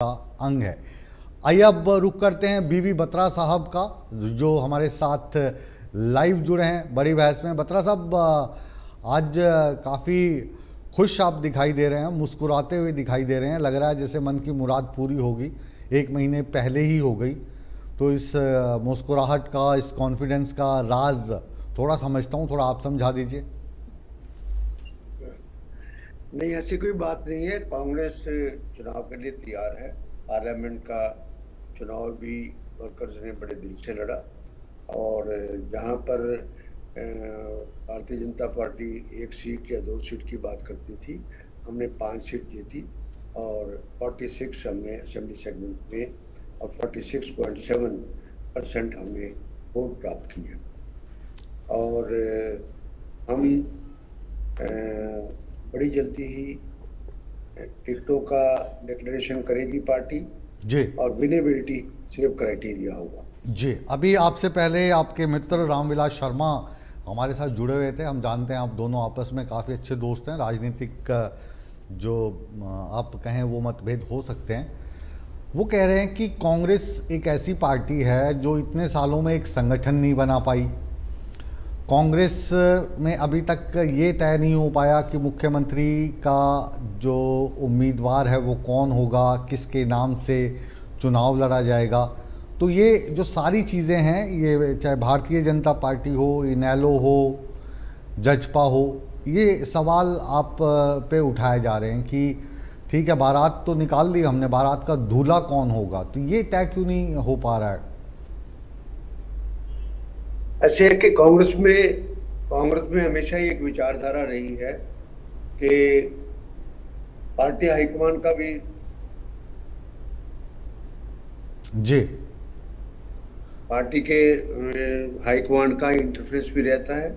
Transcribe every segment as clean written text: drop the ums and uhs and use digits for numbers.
का अंग है। आइए अब रुक करते हैं बीबी बत्रा साहब का, जो हमारे साथ लाइव जुड़े हैं बड़ी बहस में। बत्रा साहब, आज काफ़ी खुश आप दिखाई दे रहे हैं, मुस्कुराते हुए दिखाई दे रहे हैं। लग रहा है जैसे मन की मुराद पूरी होगी, 1 महीने पहले ही हो गई। तो इस मुस्कुराहट का, इस कॉन्फिडेंस का राज थोड़ा समझता हूँ, थोड़ा आप समझा दीजिए। नहीं, ऐसी कोई बात नहीं है। कांग्रेस चुनाव के लिए तैयार है। पार्लियामेंट का चुनाव भी वर्कर्स ने बड़े दिल से लड़ा और जहां पर भारतीय जनता पार्टी 1 सीट या 2 सीट की बात करती थी, हमने 5 सीट जीती और 46 हमने असेंबली सेगमेंट में और 46.7% हमने वोट प्राप्त किए। और हम बड़ी जल्दी ही टिकटों का डिक्लेरेशन करेगी पार्टी जी, और विनेबिलिटी सिर्फ क्राइटेरिया होगा। जी, अभी आपसे पहले आपके मित्र रामविलास शर्मा हमारे साथ जुड़े हुए थे। हम जानते हैं आप दोनों आपस में काफ़ी अच्छे दोस्त हैं। राजनीतिक जो आप कहें वो मतभेद हो सकते हैं। वो कह रहे हैं कि कांग्रेस एक ऐसी पार्टी है जो इतने सालों में एक संगठन नहीं बना पाई। कांग्रेस में अभी तक ये तय नहीं हो पाया कि मुख्यमंत्री का जो उम्मीदवार है वो कौन होगा, किसके नाम से चुनाव लड़ा जाएगा। तो ये जो सारी चीज़ें हैं, ये चाहे भारतीय जनता पार्टी हो, इनेलो हो, जजपा हो, ये सवाल आप पे उठाए जा रहे हैं कि ठीक है, बारात तो निकाल दी हमने, बारात का दूल्हा कौन होगा। तो ये तय क्यों नहीं हो पा रहा है? ऐसे है कि कांग्रेस में हमेशा ही एक विचारधारा रही है कि पार्टी हाईकमान का भी जी, पार्टी के हाईकमान का इंटरफेस भी रहता है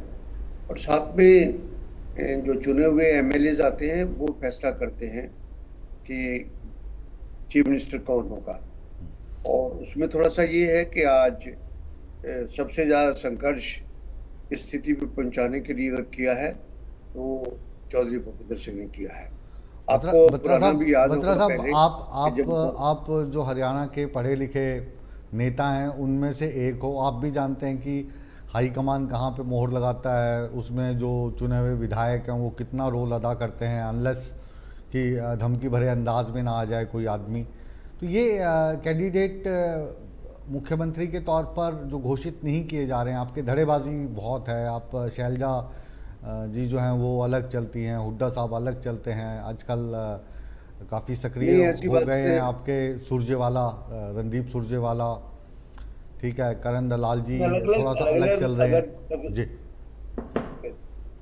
और साथ में जो चुने हुए एमएलए आते हैं वो फैसला करते हैं कि चीफ मिनिस्टर कौन होगा। और उसमें थोड़ा सा ये है कि आज सबसे ज्यादा संघर्ष इस स्थिति पे पहुंचाने के लिए अगर किया है तो चौधरी भूपेंद्र सिंह ने किया है। आपको पुराना भी याद होगा पहले आप जो हरियाणा के पढ़े लिखे नेता हैं उनमें से एक हो। आप भी जानते हैं कि हाईकमान कहाँ पे मोहर लगाता है, उसमें जो चुने हुए विधायक हैं वो कितना रोल अदा करते हैं, अनलेस कि धमकी भरे अंदाज में ना आ जाए कोई आदमी। तो ये कैंडिडेट मुख्यमंत्री के तौर पर जो घोषित नहीं किए जा रहे हैं, आपके धड़ेबाजी बहुत है। आप शैलजा जी जो हैं वो अलग चलती हैं, हुड्डा साहब अलग चलते हैं, आजकल काफ़ी सक्रिय हो गए हैं आपके सुरजेवाला, रणदीप सुरजेवाला, ठीक है, करण दलाल जी थोड़ा सा अलग चल रहे हैं। जी,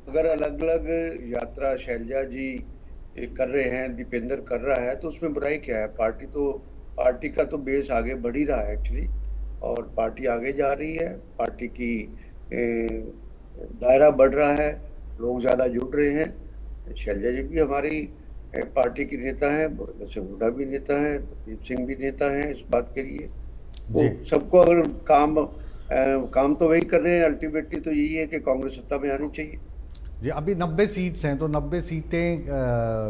अगर अलग अलग यात्रा शैलजा जी कर रहे हैं, दीपेंद्र कर रहा है, तो उसमें बुराई क्या है? पार्टी का तो बेस आगे बढ़ ही रहा है एक्चुअली, और पार्टी आगे जा रही है, पार्टी की दायरा बढ़ रहा है, लोग ज्यादा जुड़ रहे हैं। शैलजा जी भी हमारी पार्टी की नेता है, जैसे हुड्डा भी नेता है, दीप सिंह भी नेता है। इस बात के लिए वो सबको अगर काम तो वही कर रहे हैं। अल्टीमेटली तो यही है कि कांग्रेस सत्ता में आनी चाहिए। जी, अभी 90 सीट्स हैं, तो 90 सीटें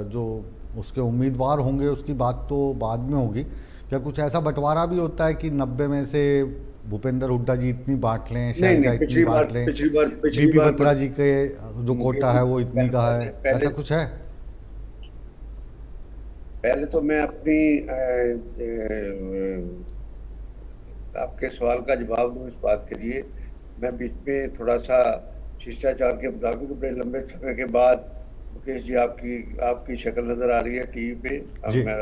जो उसके उम्मीदवार होंगे उसकी बात तो बाद में होगी। क्या कुछ ऐसा बंटवारा भी होता है कि 90 में से भूपेंद्र हुड्डा जी इतनी बांट लें, शैलजा इतनी बांट लें, बीबी बत्रा जी के जो कोटा है वो इतनी का है, ऐसा कुछ है? पहले तो मैं अपनी आपके सवाल का जवाब दूं इस बात के लिए। मैं बीच में थोड़ा सा शिष्टाचार के मुताबिक बड़े लंबे समय के बाद, मुकेश जी आपकी शक्ल नजर आ रही है टीवी पे।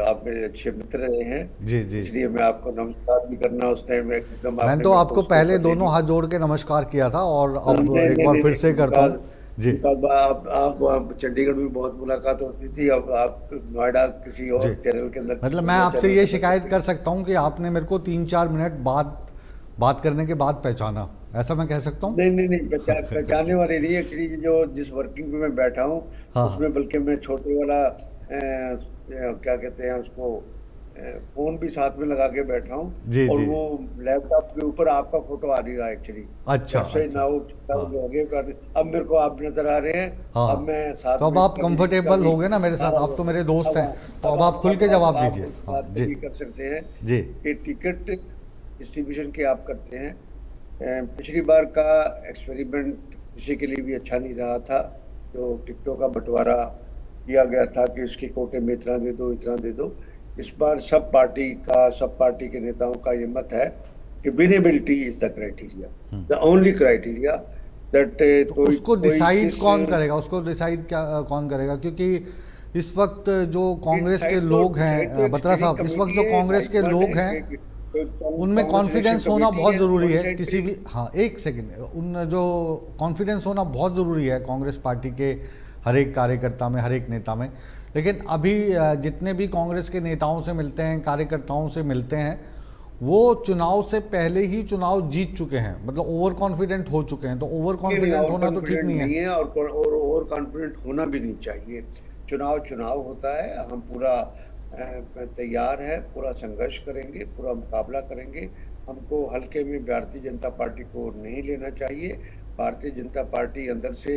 आप मेरे अच्छे मित्र रहे हैं जी, जी, इसलिए मैं आपको नमस्कार भी करना उस टाइम एकदम। मैं तो आपको पहले दोनों हाथ जोड़ के नमस्कार किया था और अब एक बार फिर से करता हूँ। जी, आप चंडीगढ़ में बहुत मुलाकात होती थी, अब आप नोएडा किसी और चैनल के अंदर। मतलब मैं आपसे ये शिकायत कर सकता हूँ कि आपने मेरे को 3-4 मिनट बात करने के बाद पहचाना, ऐसा मैं कह सकता हूँ? नहीं, पहचानने वाली नहीं। एक्चुअली जिस वर्किंग में मैं बैठा हूँ उसमें बल्कि मैं छोटे वाला क्या कहते हैं उसको, फोन भी साथ में लगा के बैठा हूँ, जी और जी। वो लैपटॉप के ऊपर आपका फोटो आ नहीं रहा एक्चुअली। अच्छा जब से अच्छा। नाउ हाँ आगे कर, अब मेरे को आप नजर आ रहे हैं। हाँ अब हाँ। मैं तो साथ अब में आप इसका कंफर्टेबल भी, हो गए ना मेरे साथ, अब आप तो मेरे दोस्त अब हैं, तो अब आप खुल के अब जवाब आप दीजिए। इस हाँ बात पे जी भी कर सकते हैं जी। कि टिकट डिस्ट्रीब्यूशन के आप करते हैं। पिछली बार का एक्सपेरिमेंट किसी के लिए भी अच्छा नहीं रहा था, जो टिकटों का बंटवारा किया गया था कि इसके कोटे में इतना दे दो, इतना दे दो। इस बार सब पार्टी के नेताओं का ये मत है कि winnability is the criteria, the only criteria, that तो कोई उसको कोई डिसाइड किस कौन करेगा, उसको डिसाइड क्या कौन करेगा? क्योंकि इस वक्त जो कांग्रेस के लोग डिसाइड तो हैं, एक बत्रा स्टीयरिंग साहब, इस वक्त कमेटी जो है, कांग्रेस के हाईकमांड लोग है, हैं उनमें कांग्रेस इलेक्शन कॉन्फिडेंस होना कमेटी बहुत है, वो ज़रूरी है डिसाइड किसी भी। करेगी। हाँ एक सेकंड, उन जो कॉन्फिडेंस होना बहुत ज़रूरी है कांग्रेस पार्टी के हर एक कार्यकर्ता में, हर एक नेता में। लेकिन अभी जितने भी कांग्रेस के नेताओं से मिलते हैं, कार्यकर्ताओं से मिलते हैं, वो चुनाव से पहले ही चुनाव जीत चुके हैं, मतलब ओवर कॉन्फिडेंट हो चुके हैं। तो ओवर नहीं, कॉन्फिडेंट और होना तो ठीक कॉन्फिडेंट नहीं है। नहीं है, और कॉन्फिडेंट होना भी नहीं चाहिए। चुनाव चुनाव होता है, हम पूरा तैयार है, पूरा संघर्ष करेंगे, पूरा मुकाबला करेंगे। हमको हल्के में भारतीय जनता पार्टी को नहीं लेना चाहिए। भारतीय जनता पार्टी अंदर से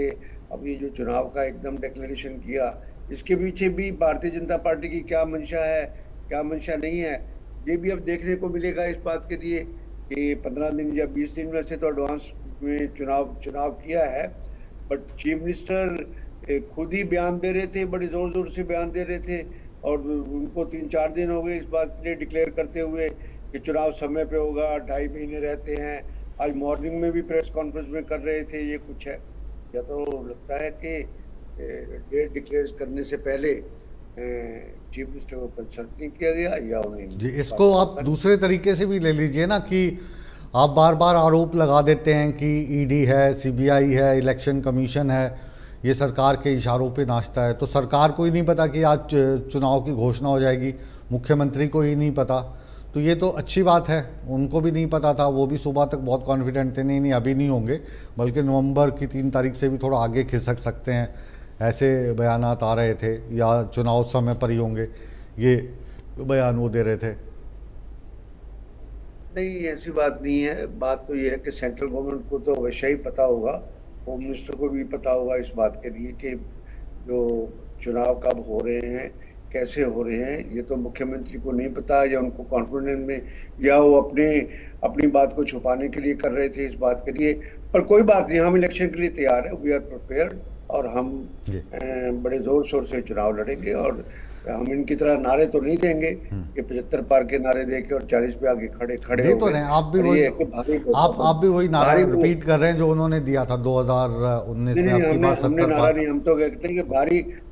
अभी जो चुनाव का एकदम डिक्लेरेशन किया, इसके पीछे भी भारतीय जनता पार्टी की क्या मंशा है, क्या मंशा नहीं है, ये भी अब देखने को मिलेगा। इस बात के लिए कि 15 दिन या 20 दिन में से तो एडवांस में चुनाव चुनाव किया है, बट चीफ मिनिस्टर खुद ही बयान दे रहे थे, बड़े जोर जोर से बयान दे रहे थे, और उनको 3-4 दिन हो गए इस बात के लिए डिक्लेयर करते हुए कि चुनाव समय पे होगा, 2.5 महीने रहते हैं। आज मॉर्निंग में भी प्रेस कॉन्फ्रेंस में कर रहे थे। ये कुछ है, या तो लगता है कि डेट डिक्लेयर करने से पहले चीफ मिनिस्टर को कंसल्ट नहीं किया गया, या उन्हें जी, इसको आप दूसरे तरीके से भी ले लीजिए ना, कि आप बार बार आरोप लगा देते हैं कि ईडी है, सीबीआई है, इलेक्शन कमीशन है, ये सरकार के इशारों पे नाचता है। तो सरकार को ही नहीं पता कि आज चुनाव की घोषणा हो जाएगी, मुख्यमंत्री को ही नहीं पता। तो ये तो अच्छी बात है, उनको भी नहीं पता था, वो भी सुबह तक बहुत कॉन्फिडेंट थे, नहीं नहीं अभी नहीं होंगे, बल्कि नवंबर की 3 तारीख से भी थोड़ा आगे खिसक सकते हैं, ऐसे बयानात आ रहे थे, या चुनाव समय पर ही होंगे, ये बयान वो दे रहे थे। नहीं, ऐसी बात नहीं है। बात तो ये है कि सेंट्रल गवर्नमेंट को तो अवश्य ही पता होगा, होम मिनिस्टर को भी पता होगा इस बात के लिए कि जो चुनाव कब हो रहे हैं, कैसे हो रहे हैं। ये तो मुख्यमंत्री को नहीं पता, या उनको कॉन्फिडेंस में, या वो अपनी बात को छुपाने के लिए कर रहे थे इस बात के लिए। पर कोई बात नहीं, हम इलेक्शन के लिए तैयार है, वी आर प्रिपेयर्ड, और हम बड़े जोर शोर से चुनाव लड़ेंगे। और हम इनकी तरह नारे तो नहीं देंगे कि 75 पार के नारे देके और 40 पे आगे खड़े खड़े दे हो तो गए। नहीं, आप भी वही नारा रिपीट कर रहे हैं जो उन्होंने दिया था 2019 में, आपकी बात 70 नारा पार। नहीं, हम तो कहते हैं कि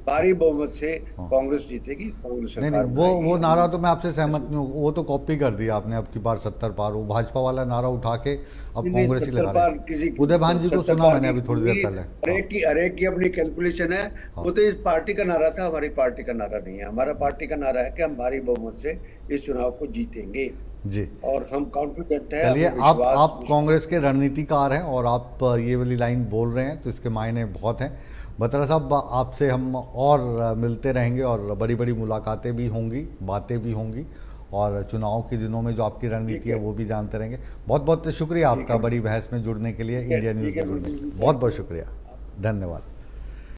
भारी बहुमत से कांग्रेस जीतेगी, कांग्रेस नहीं सरकार नहीं, वो नारा तो मैं आपसे सहमत नहीं हूँ, वो तो कॉपी कर दिया आपने, अब की बार 70 पार, वो भाजपा वाला नारा उठा के अब कांग्रेस ही लगा रहे हैं। उदय भान जी को सुना मैंने अभी थोड़ी देर पहले। हर एक की अपनी कैलकुलेशन है। वो तो इस पार्टी का नारा था, हमारी पार्टी का नारा नहीं है। हमारा पार्टी का नारा है कि हम भारी बहुमत से इस चुनाव को जीतेंगे जी, और हम कॉन्फिडेंट है। चलिए, आप कांग्रेस के रणनीतिकार हैं और आप ये वाली लाइन बोल रहे हैं, तो इसके मायने बहुत हैं। बत्रा साहब, आपसे हम और मिलते रहेंगे, और बड़ी बड़ी मुलाकातें भी होंगी, बातें भी होंगी, और चुनाव के दिनों में जो आपकी रणनीति है वो भी जानते रहेंगे। बहुत बहुत शुक्रिया आपका बड़ी बहस में जुड़ने के लिए, इंडिया न्यूज़ में जुड़ने के लिए बहुत बहुत शुक्रिया, धन्यवाद।